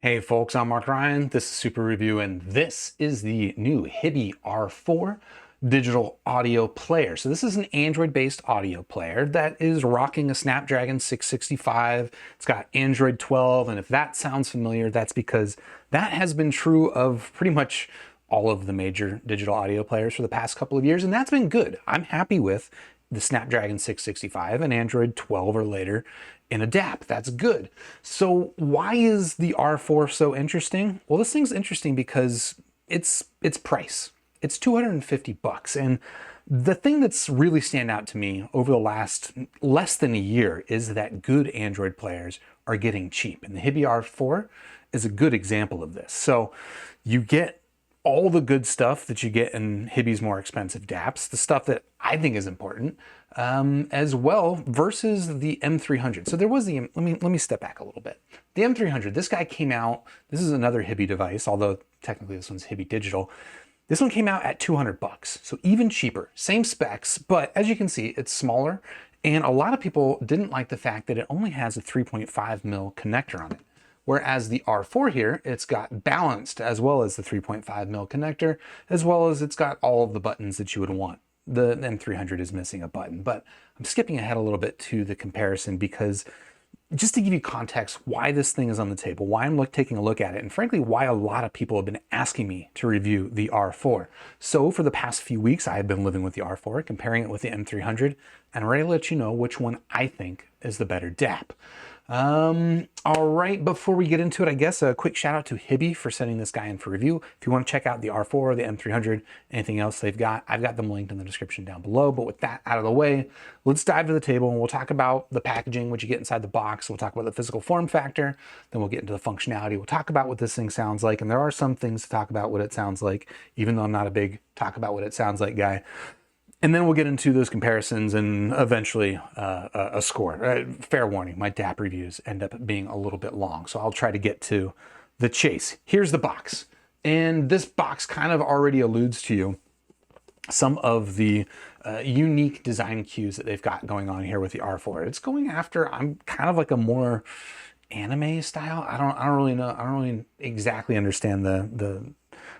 Hey folks, I'm Mark Ryan. This is Super Review, and this is the new Hiby R4 digital audio player. So this is an Android-based audio player that is rocking a Snapdragon 665. It's got Android 12, and if that sounds familiar, that's because that has been true of pretty much all of the major digital audio players for the past couple of years, and that's been good. I'm happy with the Snapdragon 665 and Android 12 or later in a DAP. That's good. So why is the R4 so interesting? Well, this thing's interesting because its price. It's 250 bucks. And the thing that's really stand out to me over the last less than a year is that good Android players are getting cheap. And the Hiby R4 is a good example of this. So you get all the good stuff that you get in Hiby's more expensive DAPs, the stuff that I think is important, as well, versus the M300. So there was the, let me step back a little bit. The M300, this guy came out, this is another Hiby device, although technically this one's Hiby Digital. This one came out at 200 bucks, so even cheaper, same specs, but as you can see, it's smaller, and a lot of people didn't like the fact that it only has a 3.5 mil connector on it. Whereas the R4 here, it's got balanced as well as the 3.5 mil connector, as well as it's got all of the buttons that you would want. The M300 is missing a button, but I'm skipping ahead a little bit to the comparison because just to give you context why this thing is on the table, why I'm taking a look at it, and frankly, why a lot of people have been asking me to review the R4. So for the past few weeks, I have been living with the R4, comparing it with the M300, and I'm ready to let you know which one I think is the better DAP. All right, before we get into it, I guess a quick shout out to Hiby for sending this guy in for review. If you want to check out the R4 or the M300, anything else they've got, I've got them linked in the description down below. But with that out of the way, let's dive to the table and we'll talk about the packaging, what you get inside the box. We'll talk about the physical form factor, then we'll get into the functionality. We'll talk about what this thing sounds like. And there are some things to talk about what it sounds like, even though I'm not a big talk about what it sounds like guy. And then we'll get into those comparisons and eventually a score. Fair warning, my DAP reviews end up being a little bit long, so I'll try to get to the chase. Here's the box. And this box kind of already alludes to you some of the unique design cues that they've got going on here with the R4. It's going after, I'm kind of like a more anime style. I don't really know. I don't really exactly understand the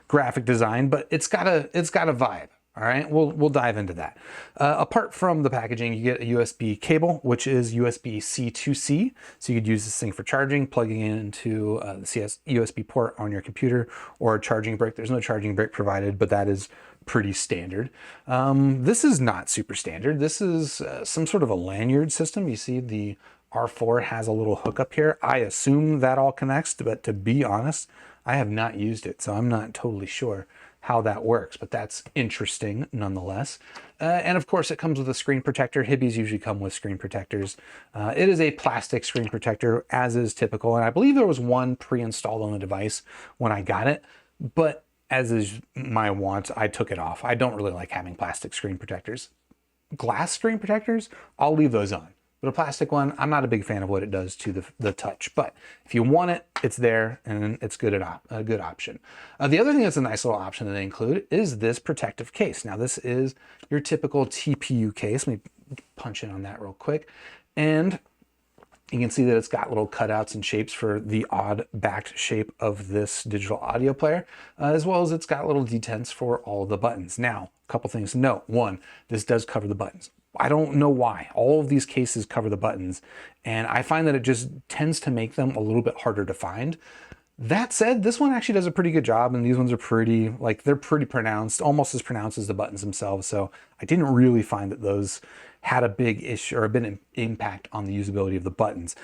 graphic design, but it's got a vibe. All right, we'll dive into that. Apart from the packaging, you get a USB cable, which is USB-C to C. So you could use this thing for charging, plugging it into the USB port on your computer, or a charging brick. There's no charging brick provided, but that is pretty standard. This is not super standard. This is some sort of a lanyard system. You see the R4 has a little hookup here. I assume that all connects, but to be honest, I have not used it, so I'm not totally sure how that works, but that's interesting nonetheless. And of course, it comes with a screen protector. Hibys usually come with screen protectors. It is a plastic screen protector, as is typical, and I believe there was one pre-installed on the device when I got it, but as is my want, I took it off. I don't really like having plastic screen protectors. Glass screen protectors, I'll leave those on. But a plastic one, I'm not a big fan of what it does to the touch. But if you want it, it's there, and it's a good option. The other thing that's a nice little option that they include is this protective case. Now, this is your typical TPU case. Let me punch in on that real quick. And you can see that it's got little cutouts and shapes for the odd backed shape of this digital audio player, as well as it's got little detents for all of the buttons. Now, a couple things to note. One, this does cover the buttons. I don't know why. All of these cases cover the buttons, and I find that it just tends to make them a little bit harder to find. That said, this one actually does a pretty good job, and these ones are pretty, they're pretty pronounced, almost as pronounced as the buttons themselves, so I didn't really find that those had a big issue or a big impact on the usability of the buttons.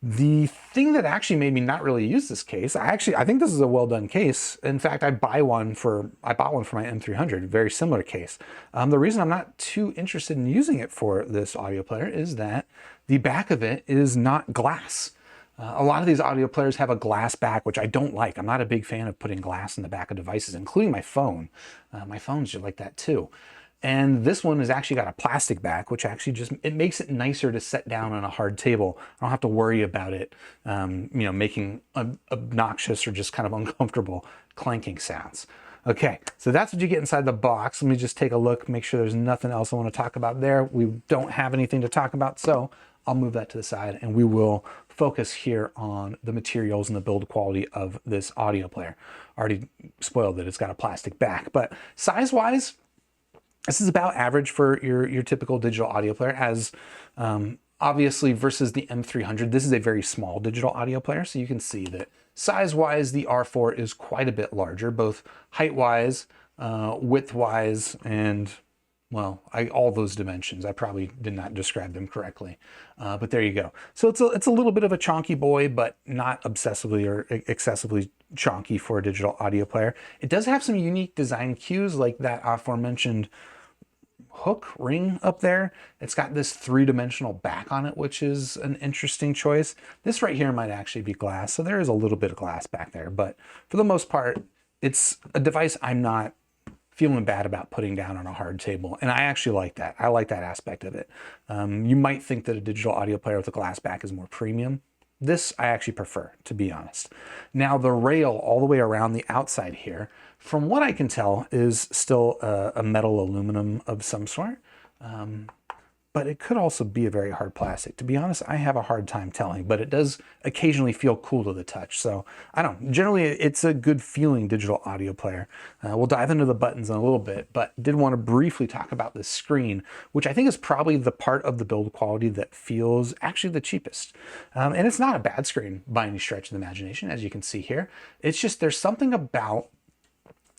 The thing that actually made me not really use this case, I think this is a well done case. In fact, I bought one for my M300, very similar case. The reason I'm not too interested in using it for this audio player is that the back of it is not glass. A lot of these audio players have a glass back, which I don't like. I'm not a big fan of putting glass in the back of devices, including my phone. My phone's just like that too. And this one has actually got a plastic back, which actually it makes it nicer to set down on a hard table. I don't have to worry about it, making obnoxious or just kind of uncomfortable clanking sounds. Okay, so that's what you get inside the box. Let me just take a look, make sure there's nothing else I want to talk about there. We don't have anything to talk about, so I'll move that to the side and we will focus here on the materials and the build quality of this audio player. Already spoiled that it's got a plastic back, but size-wise, this is about average for your typical digital audio player. It has, obviously, versus the M300, this is a very small digital audio player, so you can see that size-wise, the R4 is quite a bit larger, both height-wise, width-wise, and, well, all those dimensions. I probably did not describe them correctly, but there you go. So it's a little bit of a chonky boy, but not obsessively or excessively chonky for a digital audio player. It does have some unique design cues, like that aforementioned hook ring up there. It's got this three-dimensional back on it, which is an interesting choice. This right here might actually be glass, so there is a little bit of glass back there, but for the most part, it's a device I'm not feeling bad about putting down on a hard table, and I actually like that. I like that aspect of it. You might think that a digital audio player with a glass back is more premium. This I actually prefer, to be honest. Now the rail all the way around the outside here, from what I can tell, is still a metal aluminum of some sort. But it could also be a very hard plastic. To be honest, I have a hard time telling, but it does occasionally feel cool to the touch. So I don't know, generally it's a good feeling digital audio player. We'll dive into the buttons in a little bit, but did want to briefly talk about the screen, which I think is probably the part of the build quality that feels actually the cheapest. And it's not a bad screen by any stretch of the imagination, as you can see here. It's just, there's something about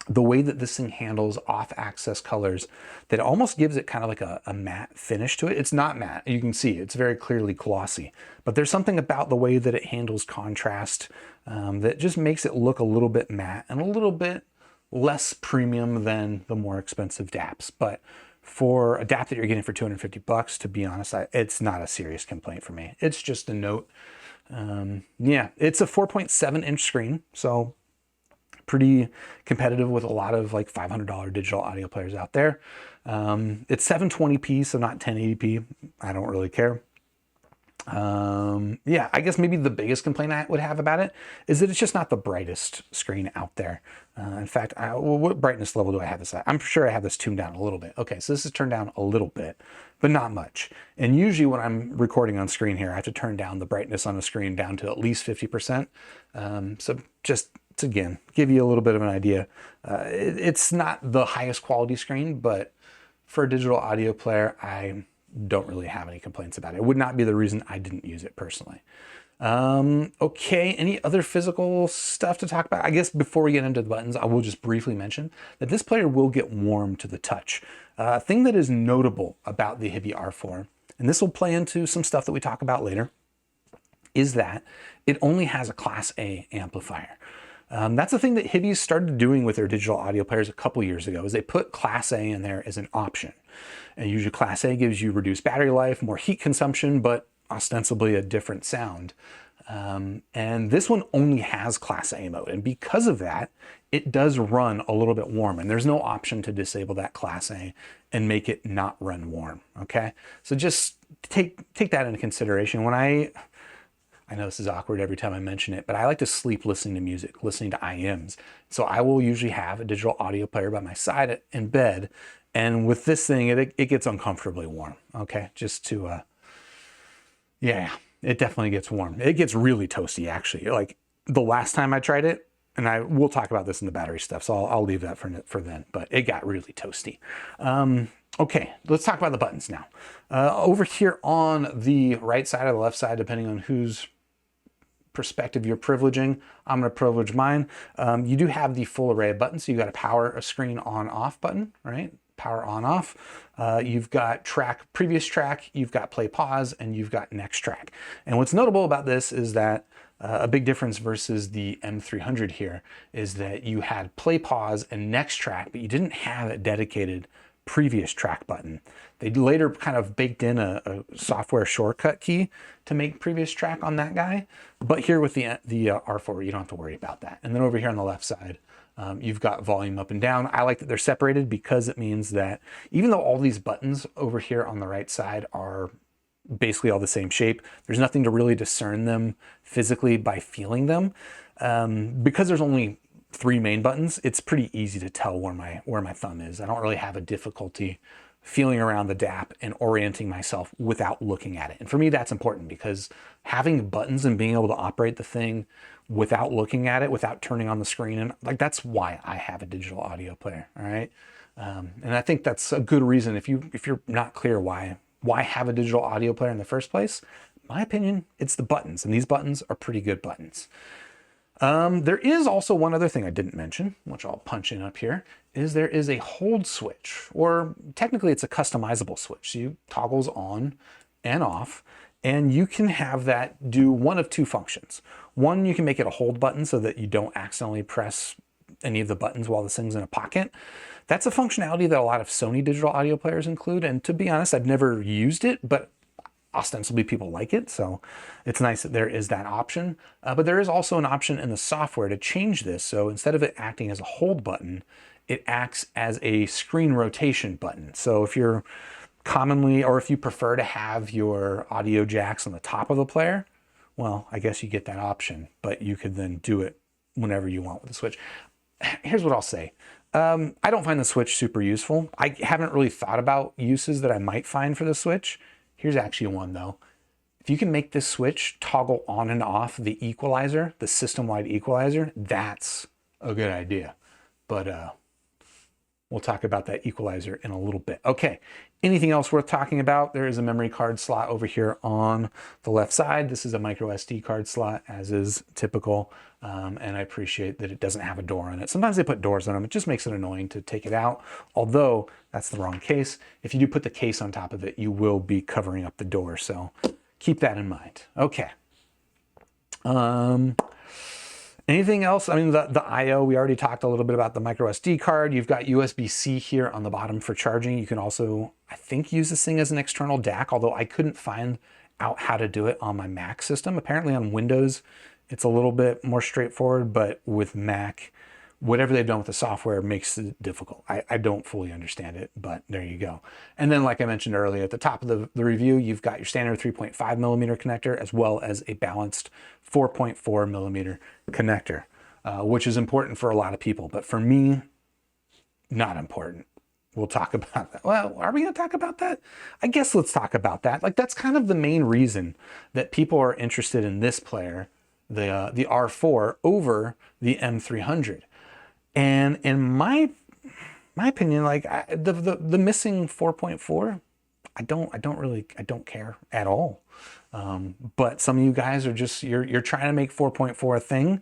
the way that this thing handles off-axis colors that almost gives it kind of like a matte finish to it. It's not matte, you can see it's very clearly glossy, but there's something about the way that it handles contrast that just makes it look a little bit matte and a little bit less premium than the more expensive DAPs. But for a DAP that you're getting for 250 bucks, to be honest, it's not a serious complaint for me. It's just a note. Yeah, it's a 4.7-inch screen, so pretty competitive with a lot of like $500 digital audio players out there. It's 720p, so not 1080p. I don't really care. Yeah, I guess maybe the biggest complaint I would have about it is that it's just not the brightest screen out there. In fact, well, what brightness level do I have this at? I'm sure I have this tuned down a little bit. Okay, so this is turned down a little bit, but not much. And usually when I'm recording on screen here, I have to turn down the brightness on the screen down to at least 50%. So just to, again, give you a little bit of an idea. It's not the highest quality screen, but for a digital audio player, I don't really have any complaints about it. It would not be the reason I didn't use it personally. Okay, any other physical stuff to talk about? I guess before we get into the buttons, I will just briefly mention that this player will get warm to the touch. A thing that is notable about the Hiby R4, and this will play into some stuff that we talk about later, is that it only has a Class A amplifier. That's the thing that Hiby started doing with their digital audio players a couple years ago, is they put Class A in there as an option. And usually Class A gives you reduced battery life, more heat consumption, but ostensibly a different sound. And this one only has Class A mode. And because of that, it does run a little bit warm. And there's no option to disable that Class A and make it not run warm, okay? So just take that into consideration. When I know this is awkward every time I mention it, but I like to sleep listening to music, listening to IMs. So I will usually have a digital audio player by my side in bed. And with this thing, it gets uncomfortably warm, okay? Just to, yeah, it definitely gets warm. It gets really toasty, actually. Like the last time I tried it, and we'll talk about this in the battery stuff, so I'll leave that for then, but it got really toasty. Okay, let's talk about the buttons now. Over here on the right side or the left side, depending on whose perspective you're privileging, I'm going to privilege mine. You do have the full array of buttons. So you've got a power, a screen on off button, right? Power on off. You've got track, previous track, you've got play pause, and you've got next track. And what's notable about this is that a big difference versus the M300 here is that you had play pause and next track, but you didn't have a dedicated previous track button. They later kind of baked in a software shortcut key to make previous track on that guy. But here with the R4, you don't have to worry about that. And then over here on the left side, you've got volume up and down. I like that they're separated because it means that even though all these buttons over here on the right side are basically all the same shape, there's nothing to really discern them physically by feeling them. Because there's only 3 main buttons, it's pretty easy to tell where my thumb is. I don't really have a difficulty feeling around the DAP and orienting myself without looking at it. And for me, that's important because having buttons and being able to operate the thing without looking at it, without turning on the screen, and like that's why I have a digital audio player. All right, and I think that's a good reason if you're not clear why have a digital audio player in the first place. My opinion, it's the buttons, and these buttons are pretty good buttons. There is also one other thing I didn't mention, which I'll punch in up here, is there is a hold switch, or technically it's a customizable switch. So you toggles on and off, and you can have that do one of two functions. One, you can make it a hold button so that you don't accidentally press any of the buttons while this thing's in a pocket. That's a functionality that a lot of Sony digital audio players include, and to be honest, I've never used it, but ostensibly people like it, so it's nice that there is that option. But there is also an option in the software to change this. So instead of it acting as a hold button, it acts as a screen rotation button. So if you're commonly, or if you prefer to have your audio jacks on the top of the player, well, I guess you get that option, but you could then do it whenever you want with the switch. Here's what I'll say. I don't find the switch super useful. I haven't really thought about uses that I might find for the switch. Here's actually one though. If you can make this switch toggle on and off the equalizer, the system-wide equalizer, that's a good idea. But we'll talk about that equalizer in a little bit. Okay, anything else worth talking about? There is a memory card slot over here on the left side. This is a micro SD card slot, as is typical. And I appreciate that it doesn't have a door on it. Sometimes they put doors on them. It just makes it annoying to take it out, although that's the wrong case. If you do put the case on top of it, you will be covering up the door. So keep that in mind. Okay. Anything else? I mean, the I/O, we already talked a little bit about the micro SD card. You've got USB-C here on the bottom for charging. You can also, I think, use this thing as an external DAC, although I couldn't find out how to do it on my Mac system. Apparently on Windows, it's a little bit more straightforward, but with Mac, whatever they've done with the software makes it difficult. I don't fully understand it, but there you go. And then, like I mentioned earlier, at the top of the review, you've got your standard 3.5 millimeter connector, as well as a balanced 4.4 millimeter connector, which is important for a lot of people, but for me, not important. We'll talk about that. Well, are we going to talk about that? I guess let's talk about that. Like, that's kind of the main reason that people are interested in this player, the R4 over the M300. And in my opinion, like the missing 4.4, I don't care at all. But some of you guys are just, you're trying to make 4.4 a thing.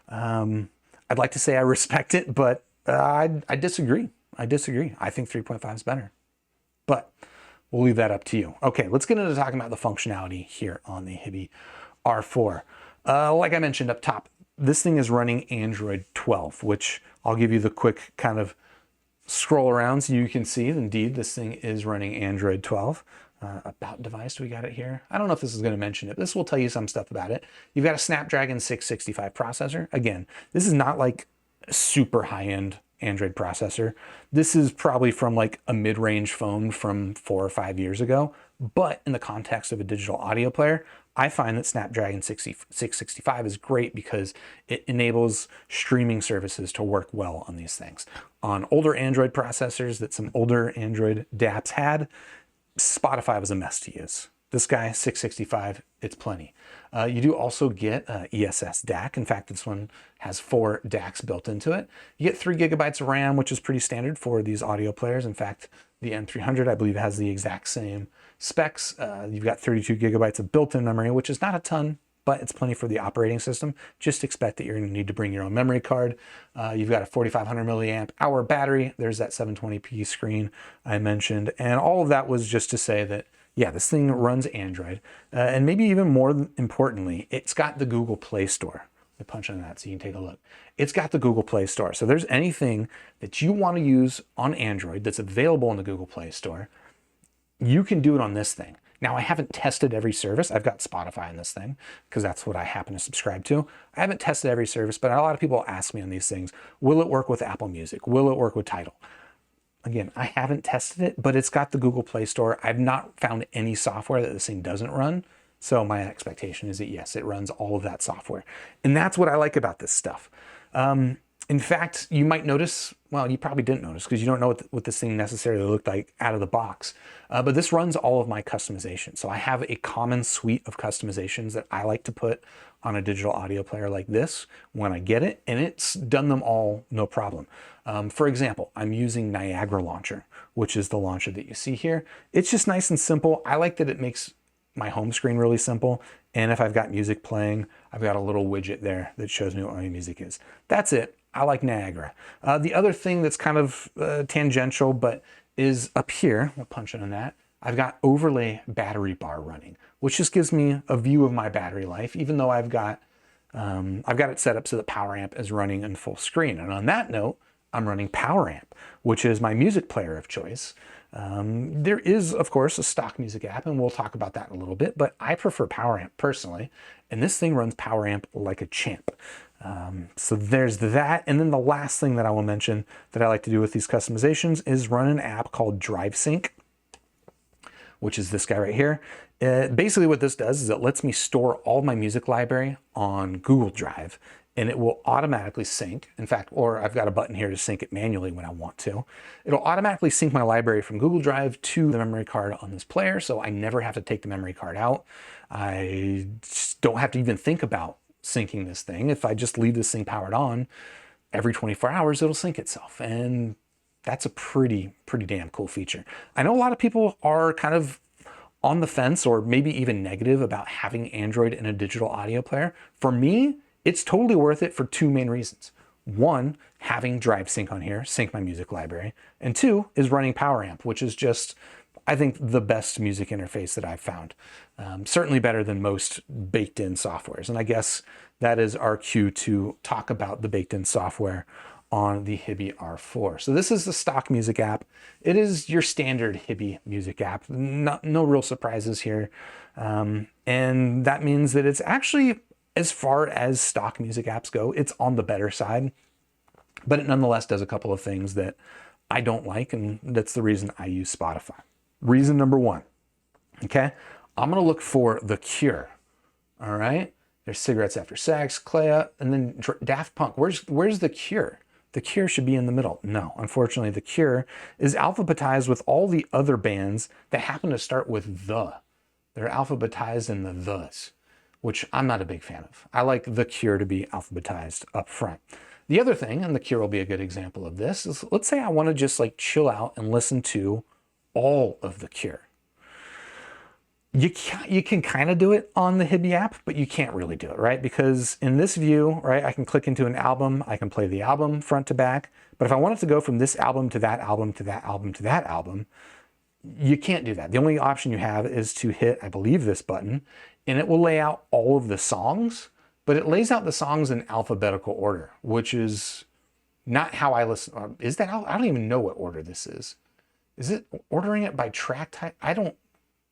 I'd like to say I respect it, but I disagree. I think 3.5 is better, but we'll leave that up to you. Okay, let's get into talking about the functionality here on the Hiby R4. Like I mentioned up top, this thing is running Android 12, which I'll give you the quick kind of scroll around so you can see, indeed, this thing is running Android 12. About device, we got it here. I don't know if this is going to mention it. This will tell you some stuff about it. You've got a Snapdragon 665 processor. Again, this is not like a super high-end Android processor. This is probably from like a mid-range phone from 4 or 5 years ago. But in the context of a digital audio player, I find that Snapdragon 665 is great because it enables streaming services to work well on these things. On older Android processors that some older Android DAPs had, Spotify was a mess to use. This guy, 665, it's plenty. You do also get ESS DAC. In fact, this one has 4 DACs built into it. You get 3 gigabytes of RAM, which is pretty standard for these audio players. In fact, the M300, I believe, has the exact same specs. You've got 32 gigabytes of built-in memory, which is not a ton, but it's plenty for the operating system. Just expect that you're going to need to bring your own memory card. You've got a 4,500 milliamp hour battery. There's that 720p screen I mentioned. And all of that was just to say that, yeah, this thing runs Android. And maybe even more importantly, it's got the Google Play Store. Let me punch on that so you can take a look. It's got the Google Play Store. So there's anything that you want to use on Android that's available in the Google Play Store, you can do it on this thing. Now, I haven't tested every service. I've got Spotify in this thing because that's what I happen to subscribe to. I haven't tested every service, but a lot of people ask me on these things, will it work with Apple Music? Will it work with Tidal? Again, I haven't tested it, but it's got the Google Play Store. I've not found any software that this thing doesn't run. So my expectation is that yes, it runs all of that software. And that's what I like about this stuff. In fact, you might notice, well, you probably didn't notice because you don't know what this thing necessarily looked like out of the box, but this runs all of my customization. So I have a common suite of customizations that I like to put on a digital audio player like this when I get it, and it's done them all no problem. For example, I'm using Niagara Launcher, which is the launcher that you see here. It's just nice and simple. I like that it makes my home screen really simple. And if I've got music playing, I've got a little widget there that shows me what my music is. That's it. I like Niagara. The other thing that's kind of tangential, but is up here, we'll punch in on that. I've got overlay battery bar running, which just gives me a view of my battery life, even though I've got it set up so that Power Amp is running in full screen. And on that note, I'm running Power Amp, which is my music player of choice. There is, of course, a stock music app, and we'll talk about that in a little bit, but I prefer Power Amp personally, and this thing runs Power Amp like a champ. So there's that. And then the last thing that I will mention that I like to do with these customizations is run an app called Drive Sync, which is this guy right here. Basically what this does is it lets me store all my music library on Google Drive, and it will automatically sync. In fact, or I've got a button here to sync it manually when I want to. It'll automatically sync my library from Google Drive to the memory card on this player, so I never have to take the memory card out. I just don't have to even think about syncing this thing. If I just leave this thing powered on, every 24 hours it'll sync itself, and that's a pretty damn cool feature. I know a lot of people are kind of on the fence or maybe even negative about having Android in a digital audio player. For me, it's totally worth it for two main reasons. One, having Drive Sync on here, sync my music library, and two is running Power Amp, which is just, I think, the best music interface that I've found. Certainly better than most baked-in softwares. And I guess that is our cue to talk about the baked-in software on the Hiby R4. So this is the stock music app. It is your standard Hiby music app. No real surprises here. And that means that it's actually, as far as stock music apps go, it's on the better side. But it nonetheless does a couple of things that I don't like, and that's the reason I use Spotify. Reason number one, okay? I'm gonna look for The Cure, all right? There's Cigarettes After Sex, Clea, and then Daft Punk. Where's The Cure? The Cure should be in the middle. No, unfortunately, The Cure is alphabetized with all the other bands that happen to start with the. They're alphabetized in the thes, which I'm not a big fan of. I like The Cure to be alphabetized up front. The other thing, and The Cure will be a good example of this, is let's say I want to just like chill out and listen to all of The Cure. You can kind of do it on the Hiby app, but you can't really do it, right? Because in this view, right, I can click into an album, I can play the album front to back, but if I wanted to go from this album to that album to that album to that album, you can't do that. The only option you have is to hit, I believe, this button, and it will lay out all of the songs, but it lays out the songs in alphabetical order, which is not how I listen. Is that? I don't even know what order this is. Is it ordering it by track type?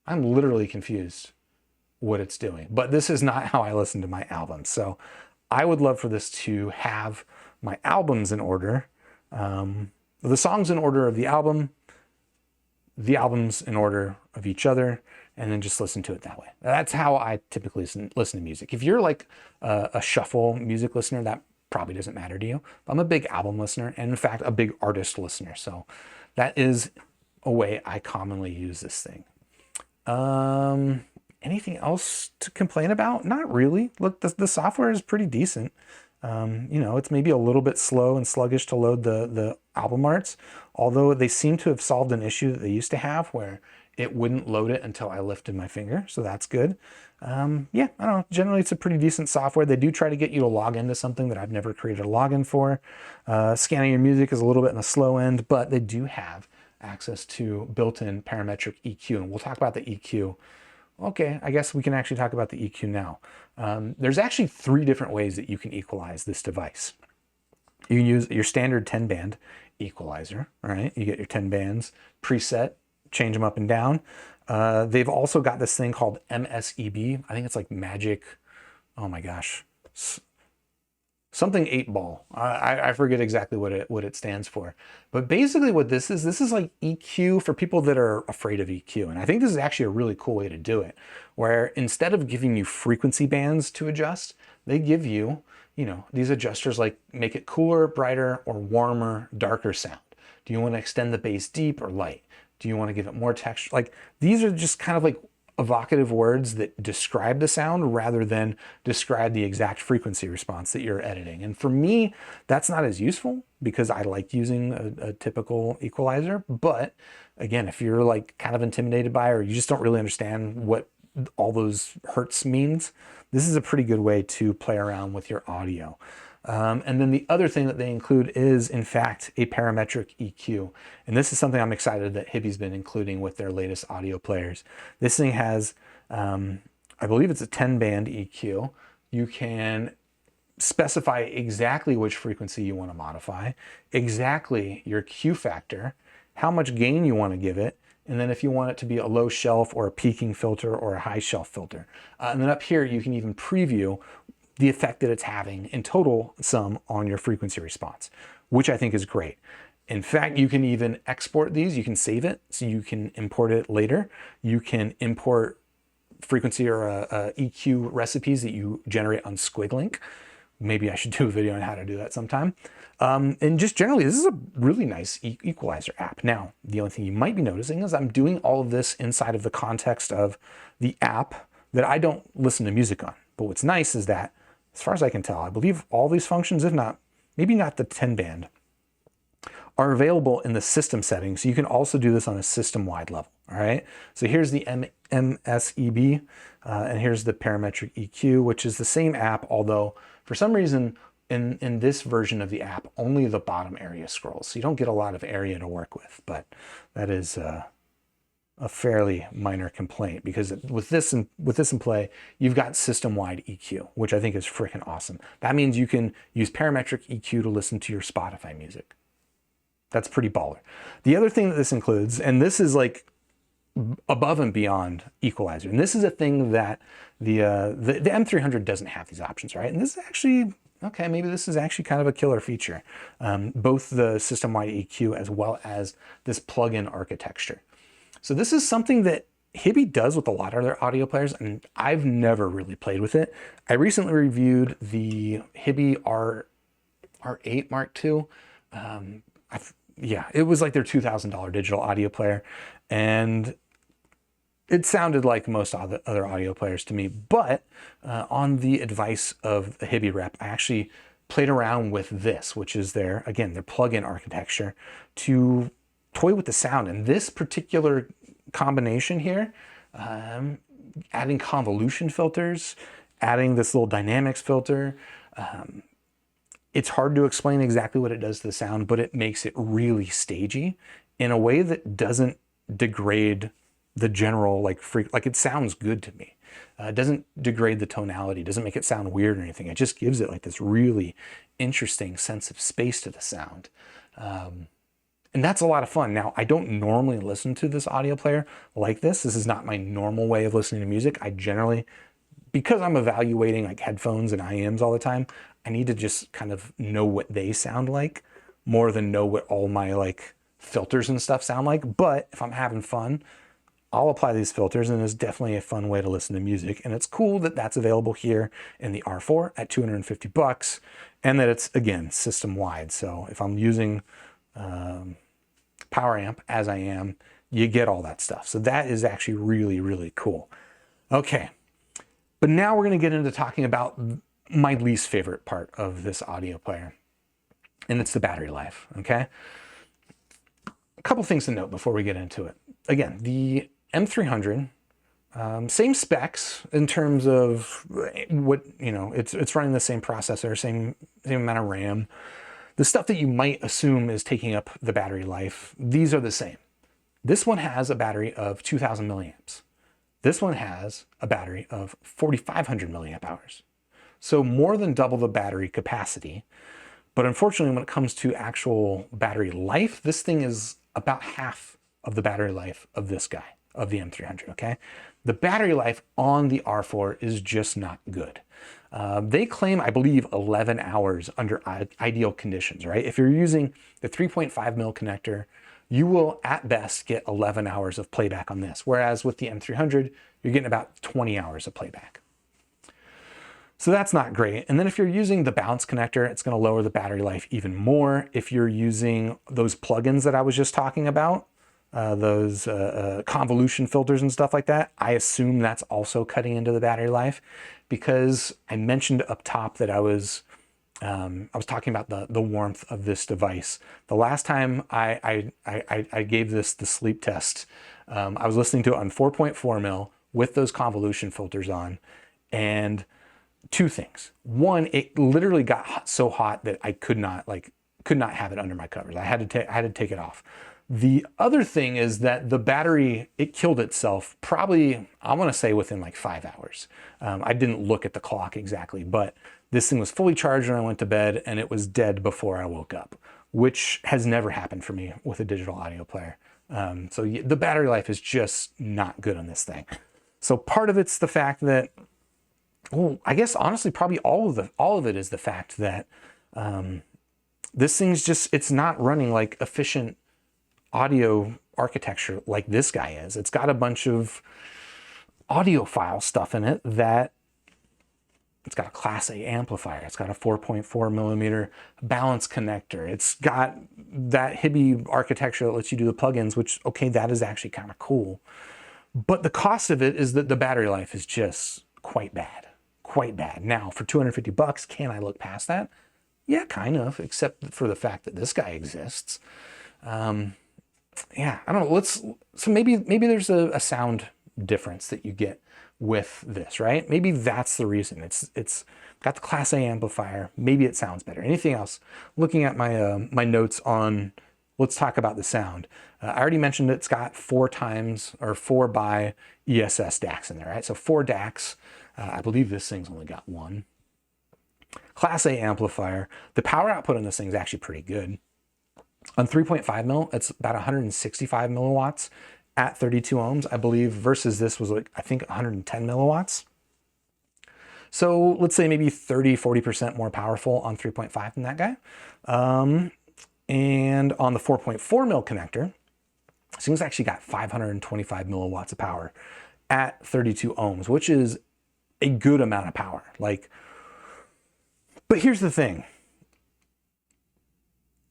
I'm literally confused what it's doing, but this is not how I listen to my albums. So I would love for this to have my albums in order, the songs in order of the albums in order of each other, and then just listen to it that way. That's how I typically listen to music. If you're like a shuffle music listener, that probably doesn't matter to you. But I'm a big album listener, and in fact, a big artist listener. So that is a way I commonly use this thing. Anything else to complain about? Not really. Look, the software is pretty decent. You know, it's maybe a little bit slow and sluggish to load the album arts, although they seem to have solved an issue that they used to have where it wouldn't load it until I lifted my finger. So that's good. Yeah, I don't know. Generally, it's a pretty decent software. They do try to get you to log into something that I've never created a login for. Scanning your music is a little bit in the slow end, but they do have access to built-in parametric EQ, and we'll talk about the EQ. Okay, I guess we can actually talk about the EQ now. There's actually 3 different ways that you can equalize this device. You can use your standard 10-band equalizer, right? You get your 10 bands preset, change them up and down. They've also got this thing called MSEB. I think it's like magic, oh my gosh, something 8-ball. I forget exactly what it stands for. But basically what this is like EQ for people that are afraid of EQ. And I think this is actually a really cool way to do it, where instead of giving you frequency bands to adjust, they give you you know, these adjusters like make it cooler, brighter, or warmer, darker sound. Do you want to extend the bass deep or light? Do you want to give it more texture? Like, these are just kind of like evocative words that describe the sound rather than describe the exact frequency response that you're editing. And for me, that's not as useful because I like using a typical equalizer. But again, if you're like kind of intimidated by, or you just don't really understand what all those hertz means, this is a pretty good way to play around with your audio. And then the other thing that they include is, in fact, a parametric EQ. And this is something I'm excited that Hiby's been including with their latest audio players. This thing has, I believe it's a 10-band EQ. You can specify exactly which frequency you want to modify, exactly your Q factor, how much gain you want to give it, and then if you want it to be a low shelf or a peaking filter or a high shelf filter. And then up here, you can even preview the effect that it's having in total sum on your frequency response, which I think is great. In fact, you can even export these. You can save it so you can import it later. You can import frequency or EQ recipes that you generate on Squiglink. Maybe I should do a video on how to do that sometime. And just generally, this is a really nice equalizer app. Now, the only thing you might be noticing is I'm doing all of this inside of the context of the app that I don't listen to music on. But what's nice is that, as far as I can tell, I believe all these functions, if not, maybe not the 10-band, are available in the system settings. So you can also do this on a system-wide level, all right? So here's the MSEB, and here's the parametric EQ, which is the same app, although for some reason, in this version of the app, only the bottom area scrolls. So you don't get a lot of area to work with, but that is a fairly minor complaint, because with this in play, you've got system-wide EQ, which I think is freaking awesome. That means you can use parametric EQ to listen to your Spotify music. That's pretty baller. The other thing that this includes, and this is like above and beyond equalizer, and this is a thing that the M300 doesn't have these options, right? And this is actually, okay, maybe this is actually kind of a killer feature. Both the system-wide EQ as well as this plug-in architecture. So this is something that Hiby does with a lot of their audio players, and I've never really played with it. I recently reviewed the Hiby R8 Mark II. Yeah, it was like their $2,000 digital audio player, and it sounded like most other audio players to me. But on the advice of the Hiby rep, I actually played around with this, which is their plug-in architecture, to toy with the sound. And this particular combination here, adding convolution filters, adding this little dynamics filter, it's hard to explain exactly what it does to the sound, but it makes it really stagey in a way that doesn't degrade the general like it sounds good to me. It doesn't degrade the tonality, doesn't make it sound weird or anything. It just gives it like this really interesting sense of space to the sound. And that's a lot of fun. Now, I don't normally listen to this audio player like this. This is not my normal way of listening to music. I generally, because I'm evaluating like headphones and IEMs all the time, I need to just kind of know what they sound like more than know what all my like filters and stuff sound like. But if I'm having fun, I'll apply these filters, and it's definitely a fun way to listen to music. And it's cool that that's available here in the R4 at $250, and that it's, again, system-wide. So if I'm using Power Amp, as I am, you get all that stuff. So that is actually really, really cool. Okay, but now we're going to get into talking about my least favorite part of this audio player, and it's the battery life, okay? A couple things to note before we get into it. Again, the M300, same specs in terms of what, you know, it's running the same processor, same amount of RAM. The stuff that you might assume is taking up the battery life, these are the same. This one has a battery of 2,000 milliamps. This one has a battery of 4,500 milliamp hours. So more than double the battery capacity. But unfortunately, when it comes to actual battery life, this thing is about half of the battery life of this guy, of the M300, okay? The battery life on the R4 is just not good. They claim, I believe, 11 hours under ideal conditions, right? If you're using the 3.5 mil connector, you will at best get 11 hours of playback on this. Whereas with the M300, you're getting about 20 hours of playback. So that's not great. And then if you're using the balance connector, it's going to lower the battery life even more. If you're using those plugins that I was just talking about, those convolution filters and stuff like that, I assume that's also cutting into the battery life, because I mentioned up top that I was talking about the warmth of this device. The last time I gave this the sleep test, I was listening to it on 4.4 mil with those convolution filters on, and two things. One, it literally got so hot that I could not have it under my covers. I had to take it off. The other thing is that the battery, it killed itself probably, I want to say within like 5 hours. I didn't look at the clock exactly, but this thing was fully charged when I went to bed, and it was dead before I woke up, which has never happened for me with a digital audio player. So the battery life is just not good on this thing. So part of it's the fact that, well, I guess honestly, probably all of it is the fact that this thing's just, it's not running like efficient audio architecture like this guy is. It's got a bunch of audiophile stuff in it that it's got a Class A amplifier. It's got a 4.4 millimeter balance connector. It's got that Hiby architecture that lets you do the plugins, which, okay, that is actually kind of cool. But the cost of it is that the battery life is just quite bad, quite bad. Now, for 250 bucks, can I look past that? Yeah, kind of, except for the fact that this guy exists. Yeah, I don't know. So maybe there's a sound difference that you get with this, right? Maybe that's the reason. It's got the Class A amplifier. Maybe it sounds better. Anything else? Looking at my my notes on, let's talk about the sound. I already mentioned it's got 4 by ESS DACs in there, right? So 4 DACs. I believe this thing's only got 1. Class A amplifier. The power output on this thing is actually pretty good. On 3.5 mil, it's about 165 milliwatts at 32 ohms, I believe, versus this was like, I think 110 milliwatts. So let's say maybe 30-40% more powerful on 3.5 than that guy. And on the 4.4 mil connector, this thing's actually got 525 milliwatts of power at 32 ohms, which is a good amount of power. But here's the thing.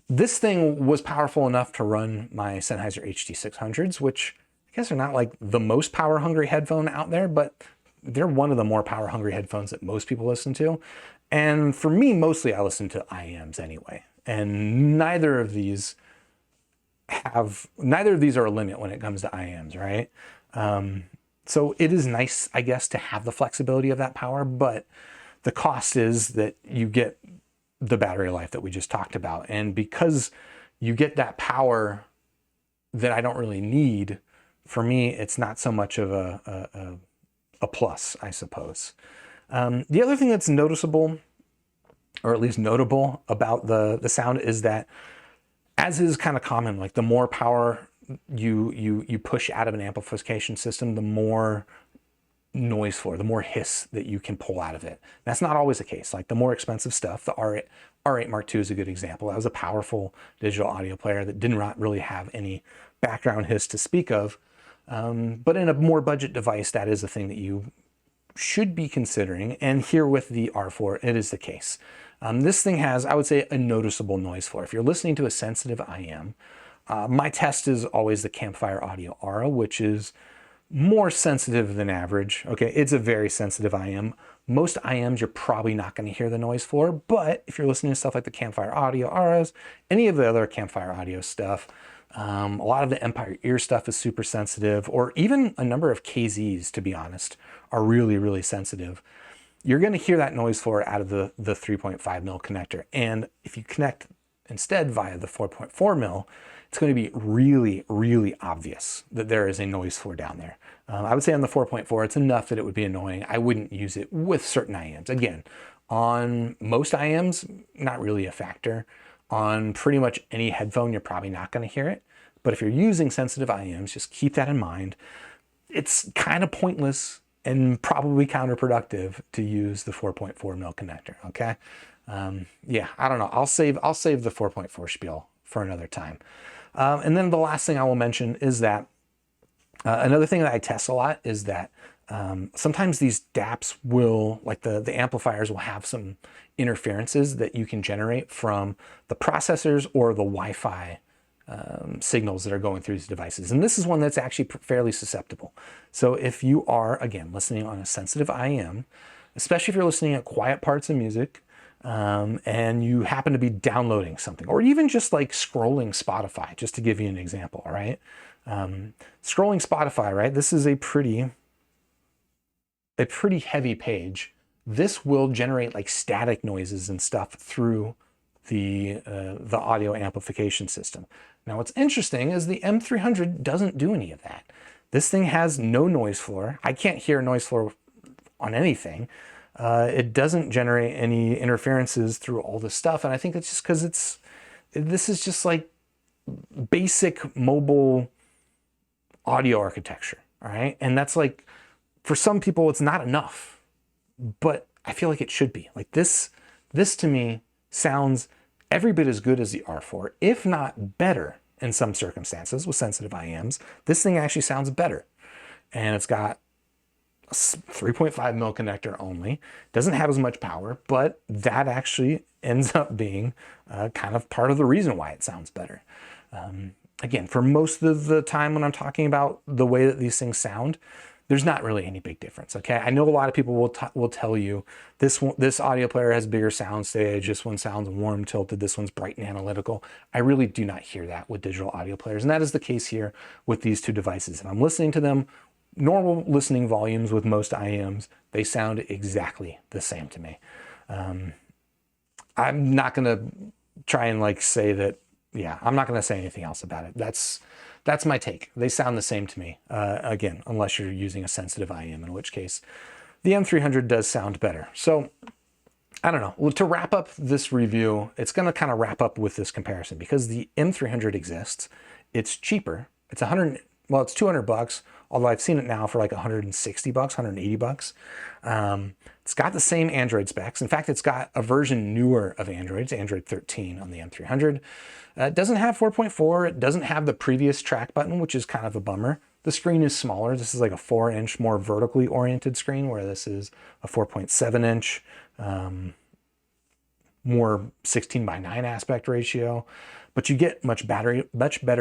This thing was powerful enough to run my Sennheiser HD600s, which I guess are not like the most power hungry headphone out there, but they're one of the more power hungry headphones that most people listen to. And for me, mostly I listen to IEMs anyway. And neither of these are a limit when it comes to IEMs, right? So it is nice, I guess, to have the flexibility of that power, but the cost is that you get the battery life that we just talked about. And because you get that power that I don't really need, for me, it's not so much of a plus, I suppose. The other thing that's noticeable, or at least notable about the sound, is that, as is kind of common, like the more power you push out of an amplification system, the more noise floor, the more hiss that you can pull out of it. That's not always the case. Like the more expensive stuff, the R8 Mark II is a good example. That was a powerful digital audio player that did not really have any background hiss to speak of. But in a more budget device, that is a thing that you should be considering. And here with the R4, it is the case. This thing has, I would say, a noticeable noise floor. If you're listening to a sensitive IM, my test is always the Campfire Audio Aura, which is more sensitive than average. Okay, it's a very sensitive IM. Most IMs, you're probably not going to hear the noise floor, but if you're listening to stuff like the Campfire Audio Auras, any of the other Campfire Audio stuff, a lot of the Empire Ear stuff is super sensitive, or even a number of KZs, to be honest, are really, really sensitive. You're going to hear that noise floor out of the 3.5 mil connector. And if you connect instead via the 4.4 mil, it's going to be really, really obvious that there is a noise floor down there. I would say on the 4.4, it's enough that it would be annoying. I wouldn't use it with certain IMs. Again, on most IMs, not really a factor. On pretty much any headphone, you're probably not going to hear it. But if you're using sensitive IMs, just keep that in mind. It's kind of pointless and probably counterproductive to use the 4.4 mil connector, okay? Yeah, I don't know. I'll save the 4.4 spiel for another time. And then the last thing I will mention is that another thing that I test a lot is that Sometimes these DAPs will, like the amplifiers will have some interferences that you can generate from the processors or the Wi-Fi signals that are going through these devices. And this is one that's actually fairly susceptible. So if you are, again, listening on a sensitive IM, especially if you're listening at quiet parts of music, and you happen to be downloading something, or even just like scrolling Spotify, just to give you an example, all right? Scrolling Spotify, right? This is a pretty heavy page. This will generate like static noises and stuff through the audio amplification system. Now, what's interesting is the M300 doesn't do any of that. This thing has no noise floor. I can't hear noise floor on anything. It doesn't generate any interferences through all this stuff. And I think it's just because this is just like basic mobile audio architecture. All right. And that's like, for some people, it's not enough, but I feel like it should be. Like this to me sounds every bit as good as the R4, if not better in some circumstances with sensitive IMs. This thing actually sounds better. And it's got a 3.5 mil connector only. Doesn't have as much power, but that actually ends up being kind of part of the reason why it sounds better. Again, for most of the time when I'm talking about the way that these things sound, there's not really any big difference, okay? I know a lot of people will tell you this audio player has bigger sound stage, this one sounds warm tilted, this one's bright and analytical. I really do not hear that with digital audio players, and that is the case here with these two devices. If I'm listening to them, normal listening volumes with most IMs, they sound exactly the same to me. I'm not gonna try and like say that, yeah, I'm not gonna say anything else about it. That's my take. They sound the same to me, again, unless you're using a sensitive IM, in which case the M300 does sound better. So I don't know. Well, to wrap up this review, it's going to kind of wrap up with this comparison because the M300 exists. It's cheaper. It's it's 200 bucks, although I've seen it now for like 160 bucks, 180 bucks. It's got the same Android specs. In fact, it's got a version newer of Android. It's Android 13 on the M300. It doesn't have 4.4. It doesn't have the previous track button, which is kind of a bummer. The screen is smaller. This is like a 4-inch, more vertically oriented screen, where this is a 4.7-inch, more 16:9 aspect ratio. But you get much better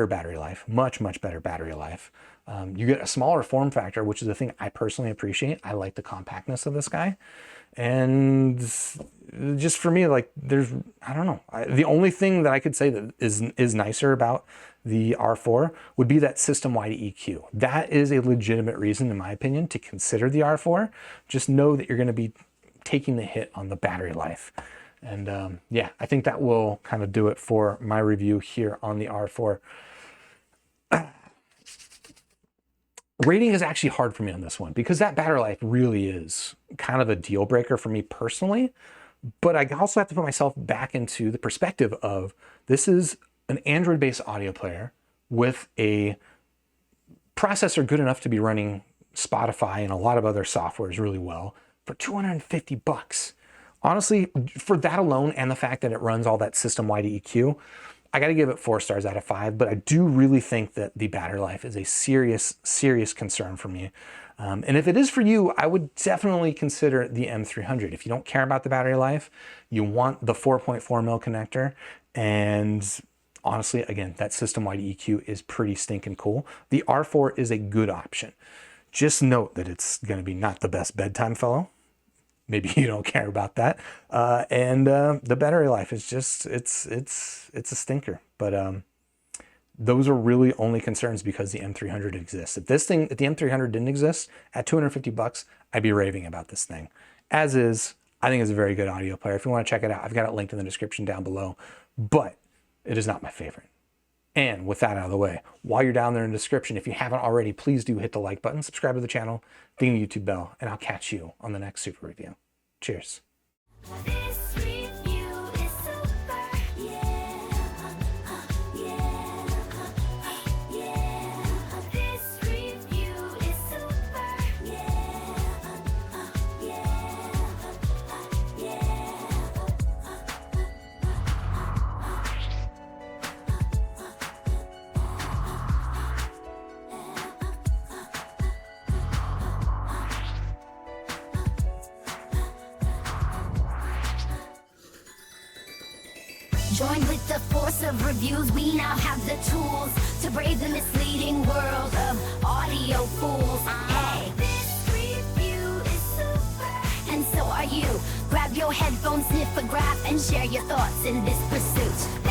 battery life, much better battery life. You get a smaller form factor, which is the thing I personally appreciate. I like the compactness of this guy. And just for me, like I don't know. The only thing that I could say that is nicer about the R4 would be that system-wide EQ. That is a legitimate reason, in my opinion, to consider the R4. Just know that you're going to be taking the hit on the battery life. And yeah, I think that will kind of do it for my review here on the R4. Rating is actually hard for me on this one because that battery life really is kind of a deal breaker for me personally. But I also have to put myself back into the perspective of this is an Android-based audio player with a processor good enough to be running Spotify and a lot of other softwares really well for 250 bucks. Honestly, for that alone and the fact that it runs all that system-wide EQ, I got to give it 4 stars out of 5, but I do really think that the battery life is a serious concern for me. And if it is for you, I would definitely consider the M300. If you don't care about the battery life, you want the 4.4 mil connector, and honestly, again, that system-wide EQ is pretty stinking cool. The R4 is a good option. Just note that it's going to be not the best bedtime fellow. Maybe you don't care about that. And the battery life is just, it's a stinker. But those are really only concerns because the M300 exists. If the M300 didn't exist at 250 bucks, I'd be raving about this thing. As is, I think it's a very good audio player. If you want to check it out, I've got it linked in the description down below, but it is not my favorite. And with that out of the way, while you're down there in the description, if you haven't already, please do hit the like button, subscribe to the channel, ding the YouTube bell, and I'll catch you on the next super review. Cheers. Joined with the force of reviews, we now have the tools to brave the misleading world of audio fools. Hey, this review is super, and so are you. Grab your headphones, sniff a graph, and share your thoughts in this pursuit.